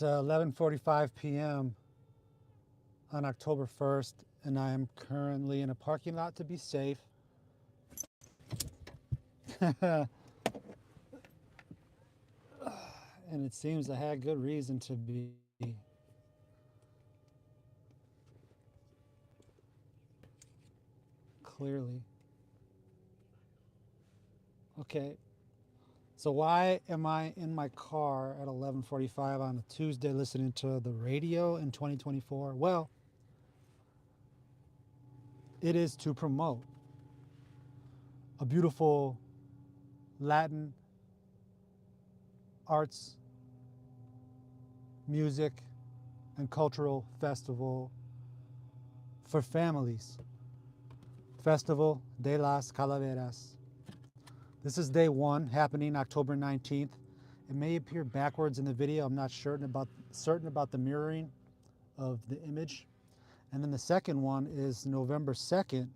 It's 11:45 p.m. on October 1st, and I am currently in a parking lot to be safe. And it seems I had good reason to be. Clearly. Okay. So why am I in my car at 11:45 on a Tuesday listening to the radio in 2024? Well, it is to promote a beautiful Latin arts, music, and cultural festival for families. Festival de las Calaveras. This is day one, happening October 19th. It may appear backwards in the video. I'm not certain about the mirroring of the image. And then the second one is November 2nd,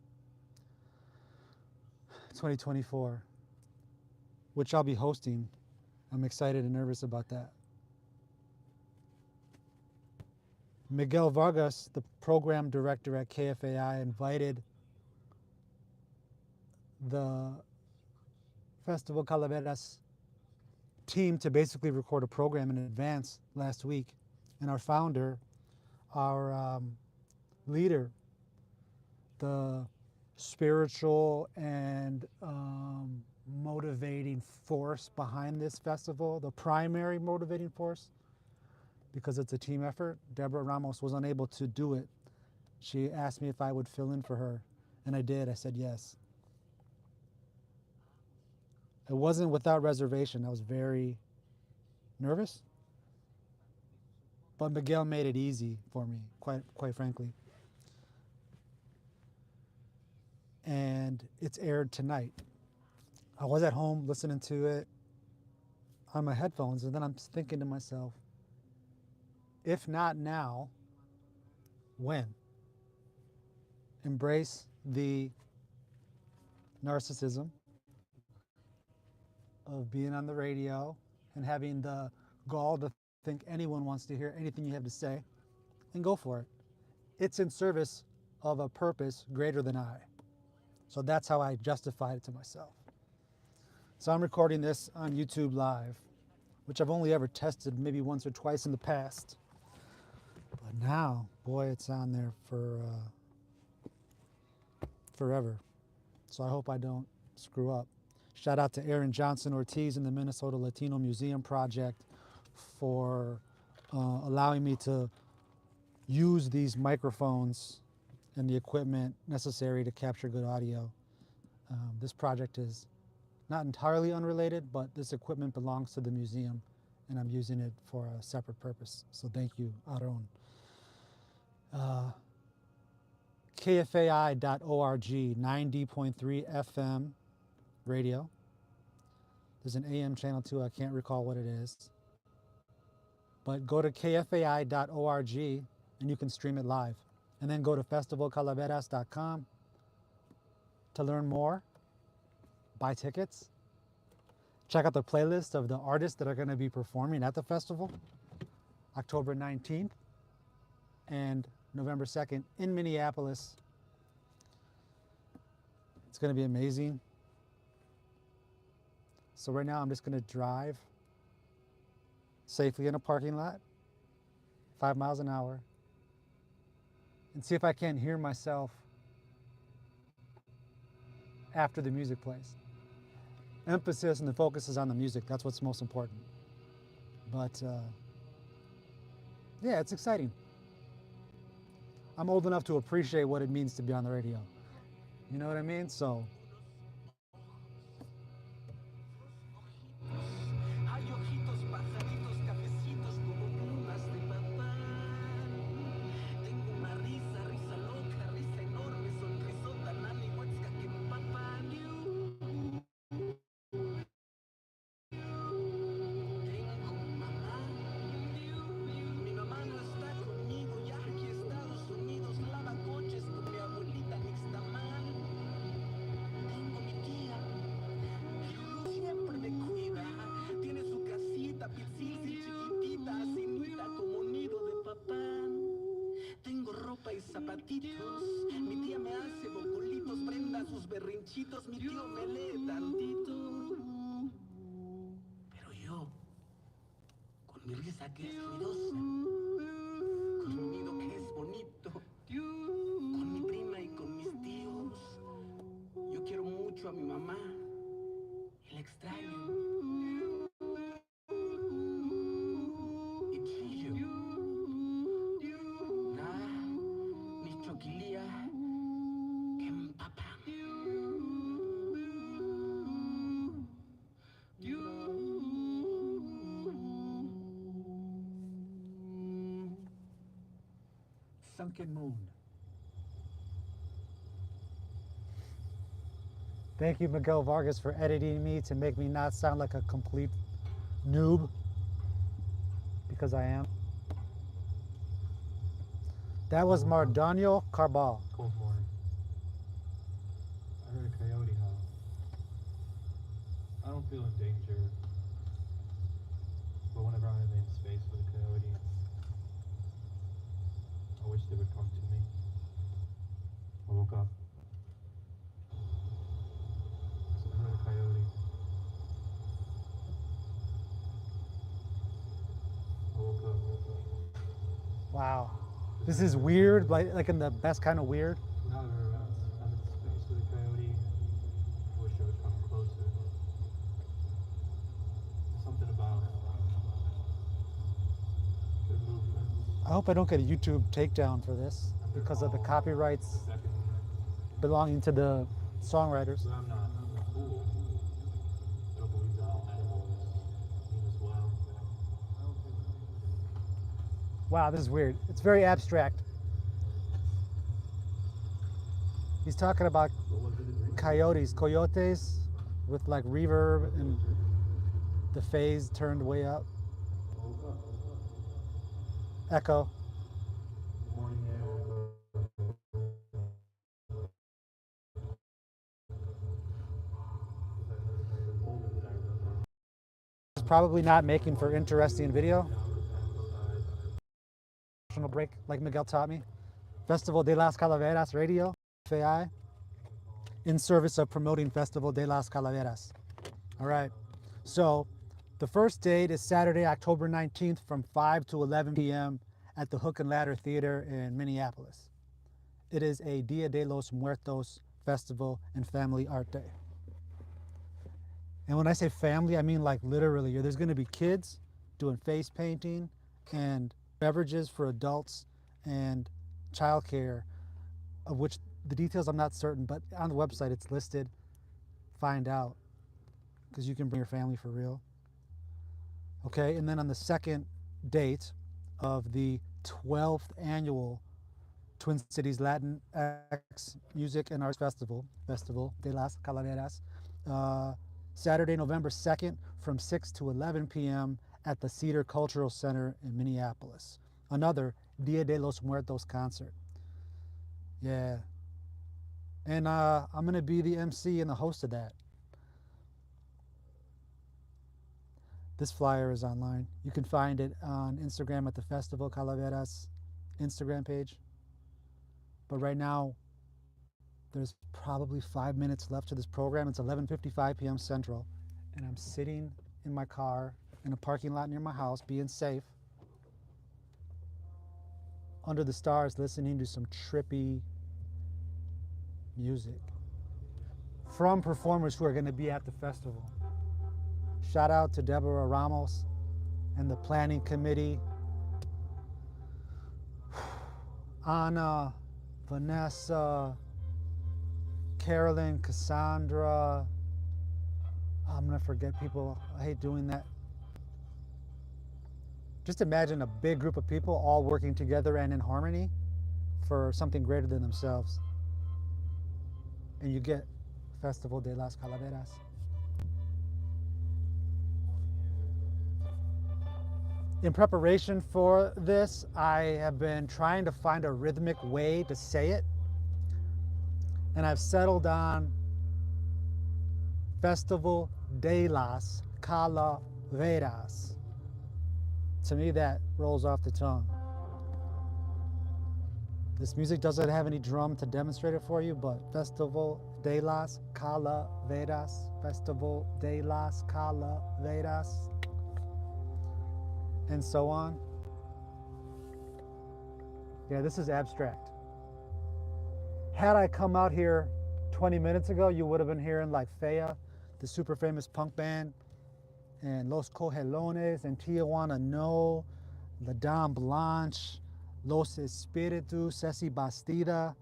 2024, which I'll be hosting. I'm excited and nervous about that. Miguel Vargas, the program director at KFAI, invited the Festival Calaveras team to basically record a program in advance last week. And our founder, our leader, the spiritual and motivating force behind this festival, the primary motivating force, because it's a team effort, Deborah Ramos was unable to do it. She asked me if I would fill in for her, and I did. I said yes. It wasn't without reservation. I was very nervous, but Miguel made it easy for me, quite frankly. And it's aired tonight. I was at home listening to it on my headphones, and then I'm thinking to myself, if not now, when? Embrace the narcissism of being on the radio and having the gall to think anyone wants to hear anything you have to say, and go for it. It's in service of a purpose greater than I. So that's how I justified it to myself. So I'm recording this on YouTube Live, which I've only ever tested maybe once or twice in the past. But now, boy, it's on there for forever. So I hope I don't screw up. Shout out to Aaron Johnson Ortiz and the Minnesota Latino Museum Project for allowing me to use these microphones and the equipment necessary to capture good audio. This project is not entirely unrelated, but this equipment belongs to the museum, and I'm using it for a separate purpose. So thank you, Aaron. KFAI.org, 90.3 FM radio. There's an AM channel too, I can't recall what it is. But go to KFAI.org and you can stream it live. And then go to festivalcalaveras.com to learn more, buy tickets, check out the playlist of the artists that are going to be performing at the festival, October 19th and November 2nd in Minneapolis. It's going to be amazing. So right now I'm just going to drive safely in a parking lot, 5 miles an hour, and see if I can't hear myself after the music plays. Emphasis and the focus is on the music. That's what's most important. But yeah, it's exciting. I'm old enough to appreciate what it means to be on the radio. You know what I mean? So zapatitos. Mi tía me hace bocolitos, prenda sus berrinchitos. Mi tío me lee tantito. Pero yo, con mi risa que es ruidosa, con mi nido que es bonito, con mi prima y con mis tíos, yo quiero mucho a mi mamá y la extraño. Y chillo. Nada, mis choquilías que empapan. Sunken Moon. Thank you, Miguel Vargas, for editing me to make me not sound like a complete noob, because I am. That was Mardonio Carbal. Cold morning. I heard a coyote howl. I don't feel in danger, but whenever I'm in space with a coyote, I wish they would come to me. I woke up. So I heard a coyote. I woke up. Wow. This is weird, like in the best kind of weird. Whenever I'm in space with a coyote, I wish they would come closer. Something about their movements. I hope I don't get a YouTube takedown for this because of the copyrights belonging to the songwriters. But I'm not a fool. I don't believe that all animals mean as well. Wow, this is weird. It's very abstract. He's talking about coyotes with like reverb and the phase turned way up. Echo. It's probably not making for interesting video. Break, like Miguel taught me. Festival de las Calaveras Radio, KFAI, in service of promoting Festival de las Calaveras. All right, so the first date is Saturday, October 19th from 5 to 11 p.m. at the Hook and Ladder Theater in Minneapolis. It is a Dia de los Muertos festival and family art day. And when I say family, I mean like literally, there's gonna be kids doing face painting and beverages for adults and childcare, of which the details I'm not certain, but on the website it's listed. Find out, because you can bring your family for real. Okay, and then on the second date of the 12th annual Twin Cities Latin X Music and Arts Festival, Festival de las Calaveras, Saturday, November 2nd from 6 to 11 p.m. at the Cedar Cultural Center in Minneapolis. Another Dia de los Muertos concert. Yeah. And I'm going to be the MC and the host of that. This flyer is online. You can find it on Instagram at the Festival Calaveras Instagram page. But right now, there's probably 5 minutes left to this program. It's 11:55 p.m. Central, and I'm sitting in my car in a parking lot near my house, being safe, under the stars, listening to some trippy music from performers who are going to be at the festival. Shout out to Deborah Ramos and the planning committee. Anna, Vanessa, Carolyn, Cassandra. I'm gonna forget people. I hate doing that. Just imagine a big group of people all working together and in harmony for something greater than themselves. And you get Festival de las Calaveras. In preparation for this, I have been trying to find a rhythmic way to say it. And I've settled on Festival de las Calaveras. To me, that rolls off the tongue. This music doesn't have any drum to demonstrate it for you, but Festival de las Calaveras, Festival de las Calaveras, and so on. Yeah, this is abstract. Had I come out here 20 minutes ago, you would have been hearing like Fea, the super famous punk band, and Los Cogelones, and Tijuana No, La Dame Blanche, Los Espiritus, Ceci Bastida,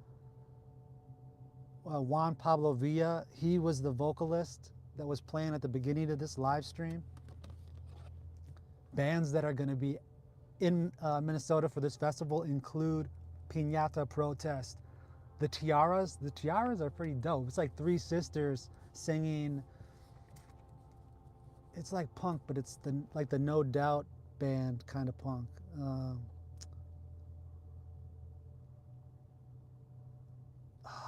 Juan Pablo Villa. He was the vocalist that was playing at the beginning of this live stream. Bands that are going to be in Minnesota for this festival include Piñata Protest. The Tiaras are pretty dope. It's like three sisters singing. It's like punk, but it's like the No Doubt band kind of punk.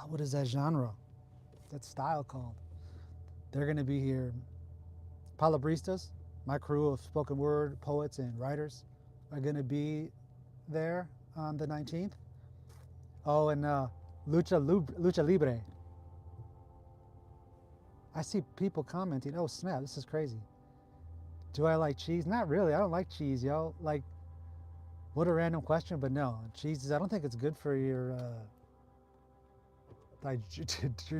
What is that genre? That style called? They're going to be here. Palabristas, my crew of spoken word poets and writers, are going to be there on the 19th. Oh, and Lucha Libre. I see people commenting, oh snap, this is crazy. Do I like cheese? Not really. I don't like cheese, yo. Like, what a random question, but no. Cheese, I don't think it's good for your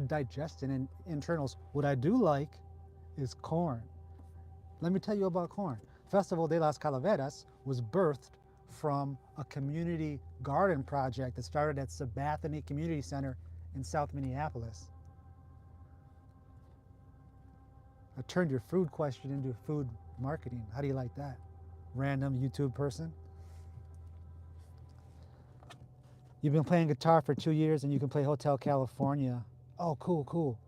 digestion and internals. What I do like is corn. Let me tell you about corn. Festival de las Calaveras was birthed from a community garden project that started at Sabathani Community Center in South Minneapolis. I turned your food question into food marketing. How do you like that? Random YouTube person. You've been playing guitar for 2 years and you can play Hotel California. Oh, cool, cool.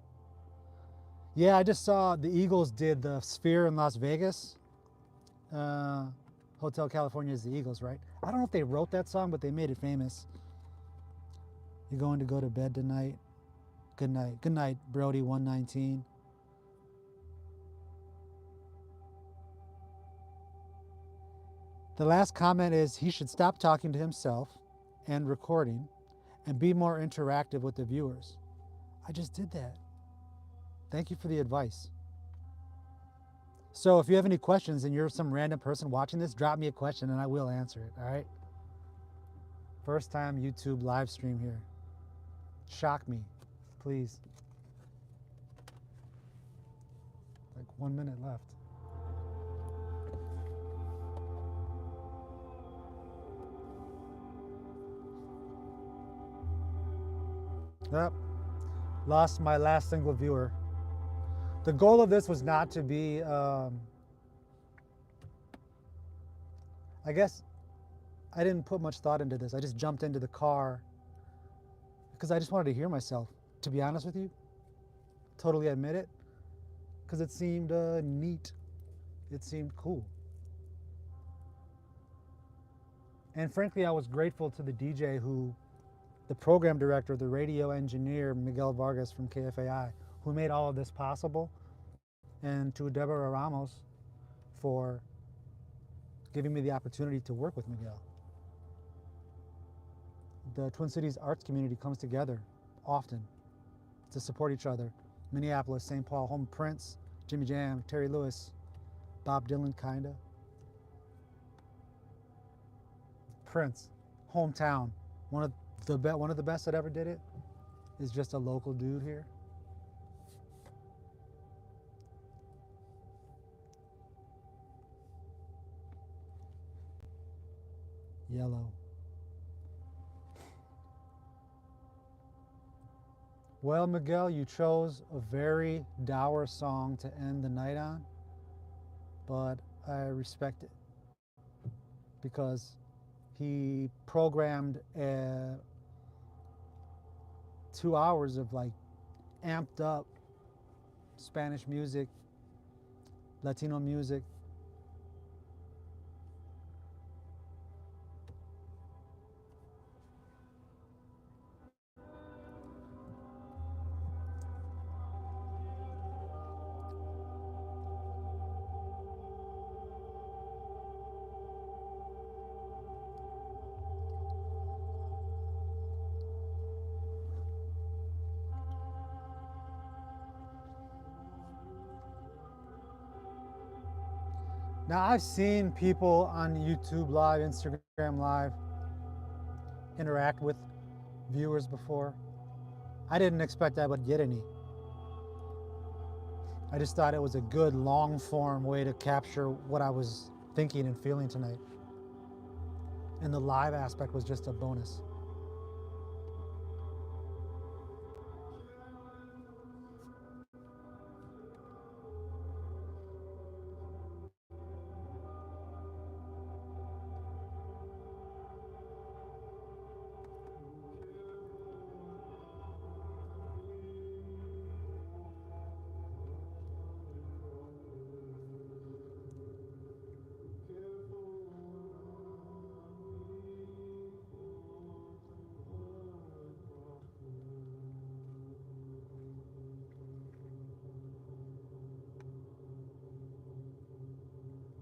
Yeah, I just saw the Eagles did the Sphere in Las Vegas. Hotel California is the Eagles, right? I don't know if they wrote that song, but they made it famous. You're going to go to bed tonight. Good night. Good night, Brody 119. The last comment is he should stop talking to himself and recording and be more interactive with the viewers. I just did that. Thank you for the advice. So if you have any questions and you're some random person watching this, drop me a question and I will answer it, all right? First time YouTube live stream here. Shock me, please. Like 1 minute left. Yep, lost my last single viewer. The goal of this was not to be, I guess I didn't put much thought into this. I just jumped into the car because I just wanted to hear myself, to be honest with you. Totally admit it, because it seemed neat. It seemed cool. And frankly, I was grateful to the DJ the program director, the radio engineer, Miguel Vargas from KFAI, who made all of this possible, and to Deborah Ramos for giving me the opportunity to work with Miguel. The Twin Cities arts community comes together often to support each other. Minneapolis, St. Paul, home Prince, Jimmy Jam, Terry Lewis, Bob Dylan, kinda. Prince, hometown, one of the best that ever did it is just a local dude here. Yellow. Well, Miguel, you chose a very dour song to end the night on, but I respect it because he programmed 2 hours of like amped up Spanish music, Latino music. Now, I've seen people on YouTube Live, Instagram Live, interact with viewers before. I didn't expect I would get any. I just thought it was a good long form way to capture what I was thinking and feeling tonight. And the live aspect was just a bonus.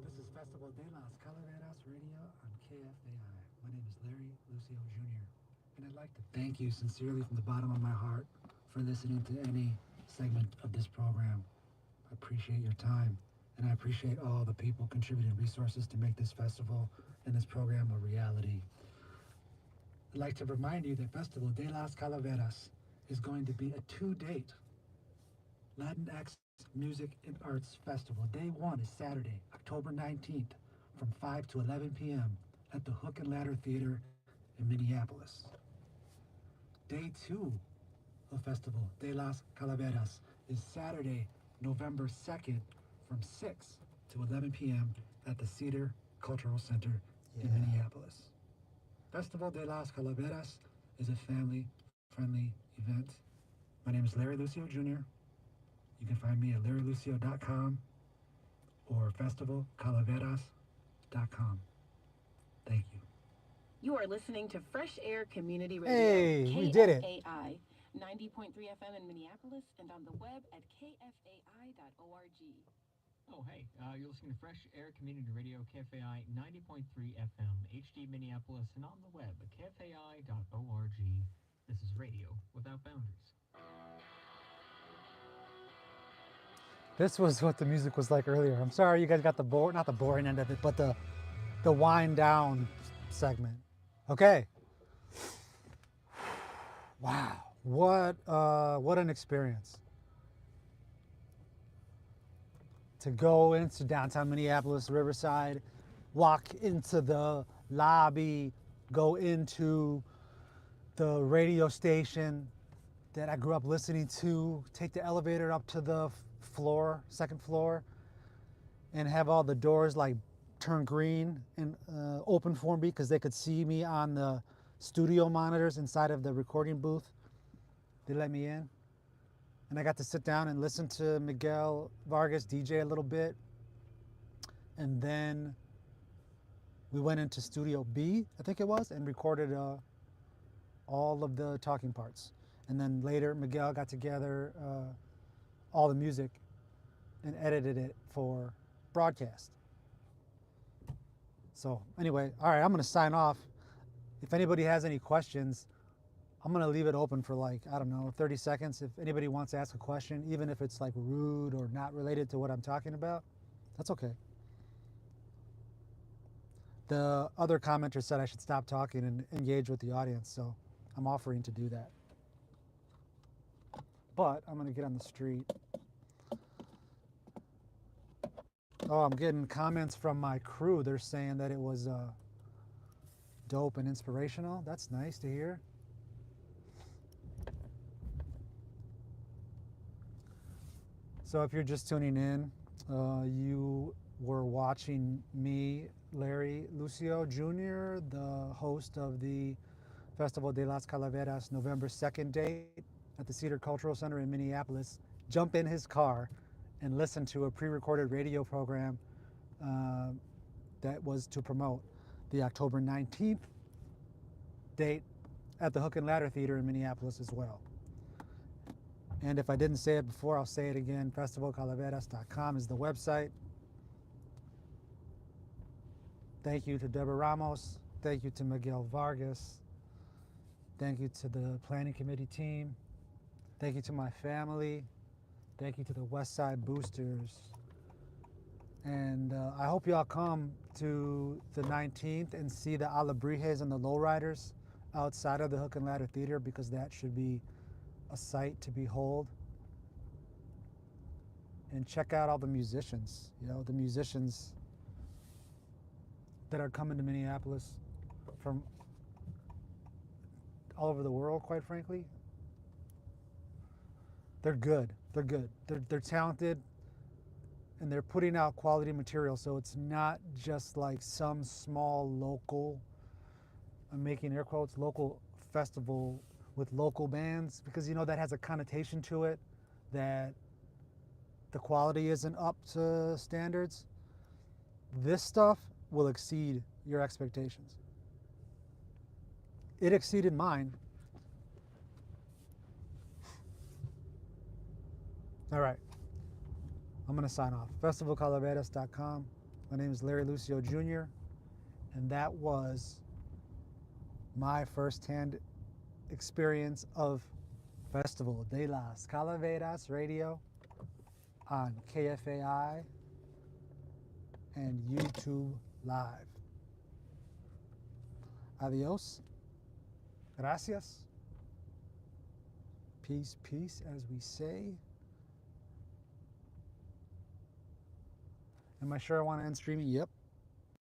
This is Festival de las Calaveras Radio on KFAI. My name is Larry Lucio Jr. And I'd like to thank you sincerely from the bottom of my heart for listening to any segment of this program. I appreciate your time, and I appreciate all the people contributing resources to make this festival and this program a reality. I'd like to remind you that Festival de las Calaveras is going to be a two-date Latinx Music and Arts Festival. Day one is Saturday, October 19th, from 5 to 11 p.m. at the Hook and Ladder Theater in Minneapolis. Day two of Festival de las Calaveras is Saturday, November 2nd, from 6 to 11 p.m. at the Cedar Cultural Center in Minneapolis. Festival de las Calaveras is a family-friendly event. My name is Larry Lucio Jr. You can find me at larrylucio.com or festivalcalaveras.com. Thank you. You are listening to Fresh Air Community Radio. Hey, we did it. KFAI 90.3 FM in Minneapolis and on the web at kfai.org. Oh, hey, you're listening to Fresh Air Community Radio, KFAI 90.3 FM, HD Minneapolis, and on the web at kfai.org. This is radio without boundaries. This was what the music was like earlier. I'm sorry you guys got not the boring end of it, but the wind down segment. Okay. Wow, what an experience. To go into downtown Minneapolis, Riverside, walk into the lobby, go into the radio station that I grew up listening to, take the elevator up to the second floor, and have all the doors like turn green and open for me because they could see me on the studio monitors inside of the recording booth. They let me in. And I got to sit down and listen to Miguel Vargas DJ a little bit. And then we went into Studio B, I think it was, and recorded all of the talking parts. And then later, Miguel got together all the music and edited it for broadcast. So anyway, all right, I'm gonna sign off. If anybody has any questions, I'm gonna leave it open for like, I don't know, 30 seconds. If anybody wants to ask a question, even if it's like rude or not related to what I'm talking about, that's okay. The other commenter said I should stop talking and engage with the audience, so I'm offering to do that. But I'm gonna get on the street. Oh, I'm getting comments from my crew. They're saying that it was dope and inspirational. That's nice to hear. So if you're just tuning in, you were watching me, Larry Lucio Jr., the host of the Festival de las Calaveras November 2nd date at the Cedar Cultural Center in Minneapolis, jump in his car and listen to a pre-recorded radio program that was to promote the October 19th date at the Hook and Ladder Theater in Minneapolis as well. And if I didn't say it before, I'll say it again. festivalcalaveras.com is the website. Thank you to Deborah Ramos. Thank you to Miguel Vargas. Thank you to the planning committee team. Thank you to my family. Thank you to the West Side Boosters. And I hope y'all come to the 19th and see the Alebrijes and the Lowriders outside of the Hook and Ladder Theater, because that should be a sight to behold. And check out all the musicians, the musicians that are coming to Minneapolis from all over the world, quite frankly. They're good. They're good. They're talented, and they're putting out quality material. So it's not just like some small local, I'm making air quotes, local festival with local bands, because that has a connotation to it that the quality isn't up to standards. This stuff will exceed your expectations. It exceeded mine. All right. I'm going to sign off. FestivalCalaveras.com. My name is Larry Lucio Jr., and that was my firsthand experience of Festival de las Calaveras Radio on KFAI and YouTube Live. Adios. Gracias. Peace, peace, as we say. Am I sure I want to end streaming? Yep.